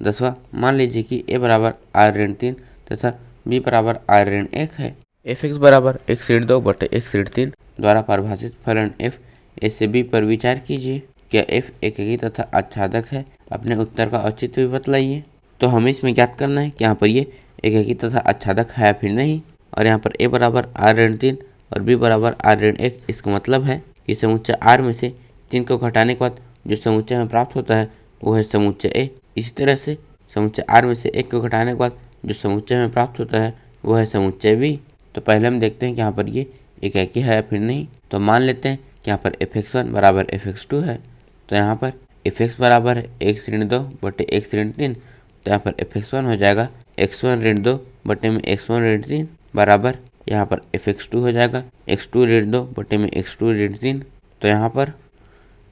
10वां, मान लीजिए कि a बराबर r ऋण 3 तथा b बराबर r ऋण 1 है। f(x) बराबर x ऋण 2 बटे x ऋण 3 द्वारा परिभाषित फलन f a से b पर विचार कीजिए। क्या f एकेकी तथा आच्छादक है? अपने उत्तर का औचित्य भी बतलाइए। तो हमें इसमें ज्ञात करना है कि यहाँ पर ये एकेकी तथा आच्छादक है या फिर नहीं। और यहाँ पर a बराबर r ऋण 3 और b बराबर r ऋण 1। इसका मतलब है कि समुच्चय r में से 3 को घटाने के बाद जो समुच्चय में प्राप्त होता है वो है समुच्चय a। इसी तरह से समुच्चय r में से 1 को घटाने के बाद जो समुच्चय में प्राप्त होता है वो है समुच्चय b। तो पहले हम देखते हैं कि यहाँ पर ये एकेकी है या फिर नहीं। तो मान लेते हैं कि यहाँ पर fx1 बराबर fx2 है। तो यहाँ पर fx बराबर है x ऋण 2 बटे x ऋण 3। तो यहाँ पर fx1 हो जाएगा x1 ऋण 2 बटे में x1 ऋण 3 बराबर यहाँ पर fx2 हो जाएगा x2 ऋण 2 बटे में x2 ऋण 3। तो यहाँ पर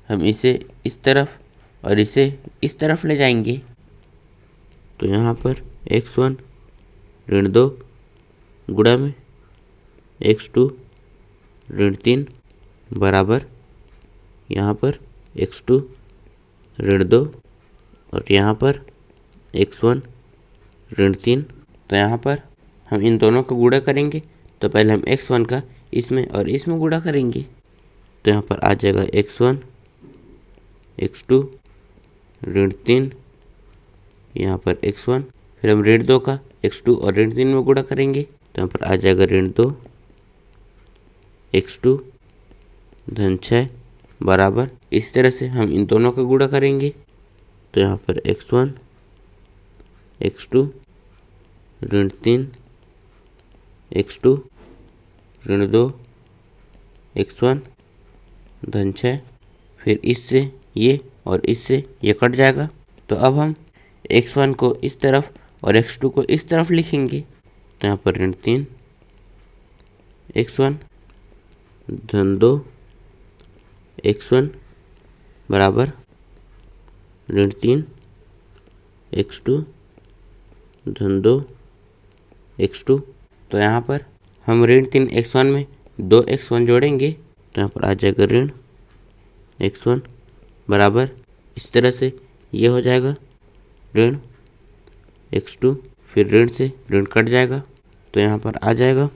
हम इसे इस तरफ और इसे इस तरफ ले जाएंगे। तो यहाँ पर x1 ऋण 2 गुणा में x2 ऋण 3 बराबर यहाँ पर x2 ऋण 2 और यहाँ पर x1 ऋण 3। तो यहाँ पर हम इन दोनों का गुणा करेंगे। तो पहले हम x1 का इसमें और इसमें गुणा करेंगे। तो यहाँ पर आ जाएगा x1 x2 ऋण 3, यहाँ पर x1। फिर हम ऋण 2 का x2 और ऋण 3 में गुणा करेंगे। तो यहाँ पर आ जाएगा ऋण 2 x2 धन 6 बराबर। इस तरह से हम इन दोनों का गुणा करेंगे। तो यहाँ पर x1 x2 ऋण 3 x2 ऋण 2 x1 धन 6। फिर इससे ये और इससे ये कट जाएगा। तो अब हम x1 को इस तरफ और x2 को इस तरफ लिखेंगे। तो यहाँ पर ऋण 3 x1 धन 2 x1 बराबर ऋण 3 x2 धन 2 x2। तो यहाँ पर हम ऋण 3 x1 में 2 x1 जोड़ेंगे। तो यहाँ पर आ जाएगा ऋण x1 बराबर इस तरह से ये हो जाएगा ऋण x2। फिर ऋण से ऋण कट जाएगा। तो यहाँ पर आ जाएगा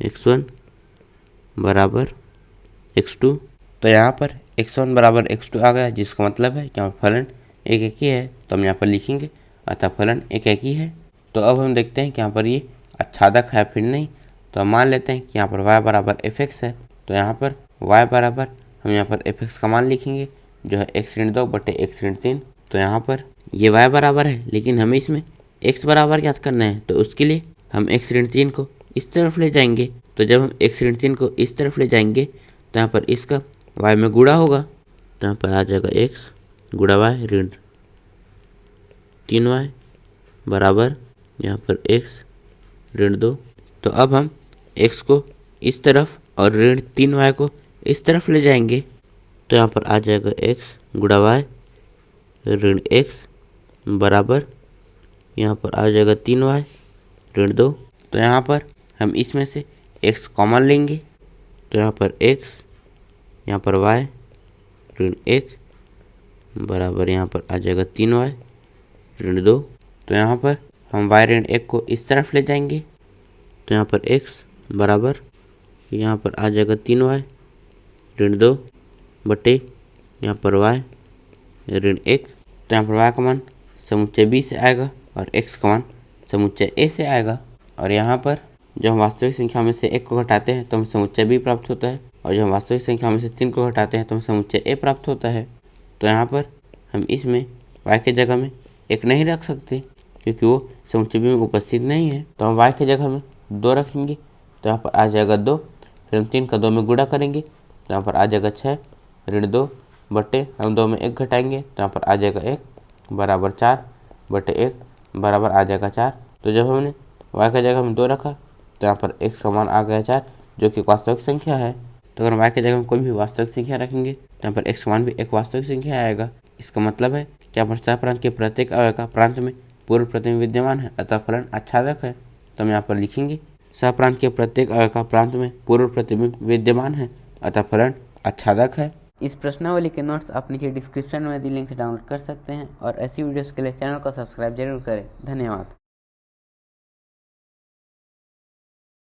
x1 बराबर x2। तो यहाँ पर x1 बराबर x2 आ गया, जिसका मतलब है कि यहाँ फलन एकेकी है। तो हम यहाँ पर लिखेंगे अतः फलन एकेकी है। तो अब हम देखते हैं कि यहाँ पर ये आच्छादक है फिर नहीं। तो हम मान लेते हैं कि यहाँ पर y बराबर fx है। तो यहाँ पर y बराबर हम यहाँ पर fx का मान लिखेंगे जो है x ऋण 2 बटे x ऋण 3। तो यहाँ पर ये y बराबर है, लेकिन हमें इसमें x बराबर ज्ञात करना है। तो उसके लिए हम x ऋण 3 को इस तरफ ले जाएंगे। तो जब हम x ऋण 3 को इस तरफ ले जाएंगे तो यहाँ पर इसका y में गुणा होगा। तो यहाँ पर आ जाएगा x गुणा y ऋण 3y बराबर यहाँ पर x ऋण 2। तो अब हम x को इस तरफ और ऋण 3y को इस तरफ ले जाएंगे। तो यहाँ पर आ जाएगा x गुणा y ऋण x बराबर यहाँ पर आ जाएगा 3y ऋण 2। तो यहाँ पर हम इसमें से x कॉमन लेंगे। तो यहाँ पर x यहाँ पर y ऋण 1 बराबर यहाँ पर आ जाएगा 3y ऋण 2। तो यहाँ पर हम y ऋण 1 को इस तरफ ले जाएंगे। तो यहाँ पर x बराबर यहाँ पर आ जाएगा 3y ऋण 2 बटे यहाँ पर y ऋण 1। तो यहाँ पर y का मान समुच्चय b से आएगा और x का मान समुच्चय a से आएगा। और यहाँ पर जब हम वास्तविक संख्या में से 1 को घटाते हैं तो हमें समुच्चय b प्राप्त होता है, और जब हम वास्तविक संख्या में से 3 को घटाते हैं तो हमें समुच्चय a प्राप्त होता है। तो यहाँ पर हम इसमें y के जगह में 1 नहीं रख सकते क्योंकि वो समुच्चय b में उपस्थित नहीं है। तो हम y के जगह में 2 रखेंगे। तो यहाँ पर आ जाएगा 2। फिर हम 3 का 2 में गुणा करेंगे। तो यहाँ पर आ जाएगा 6 ऋण 2 बटे हम 2 में 1 घटाएंगे। तो यहाँ पर आ जाएगा 1 बराबर 4 बटे 1 बराबर आ जाएगा 4। तो जब हमने y की जगह में 2 रखा तो यहाँ पर x का मान आ गया 4, जो कि वास्तविक संख्या है। तो अगर y की जगह में कोई भी वास्तविक संख्या रखेंगे तो यहाँ पर x का मान भी एक वास्तविक संख्या आएगा। इसका मतलब है कि यहाँ पर सहप्रांत के प्रत्येक अवयव का प्रांत में पूर्व प्रतिबिंब विद्यमान है, अतः फलन आच्छादक है। तो हम यहाँ पर लिखेंगे सहप्रांत के प्रत्येक अवयव का प्रांत में पूर्व प्रतिबिंब विद्यमान है, अतः फलन आच्छादक है। इस प्रश्नावली के नोट्स आप नीचे डिस्क्रिप्शन में दी लिंक से डाउनलोड कर सकते हैं और ऐसी वीडियोस के लिए चैनल को सब्सक्राइब जरूर करें। धन्यवाद।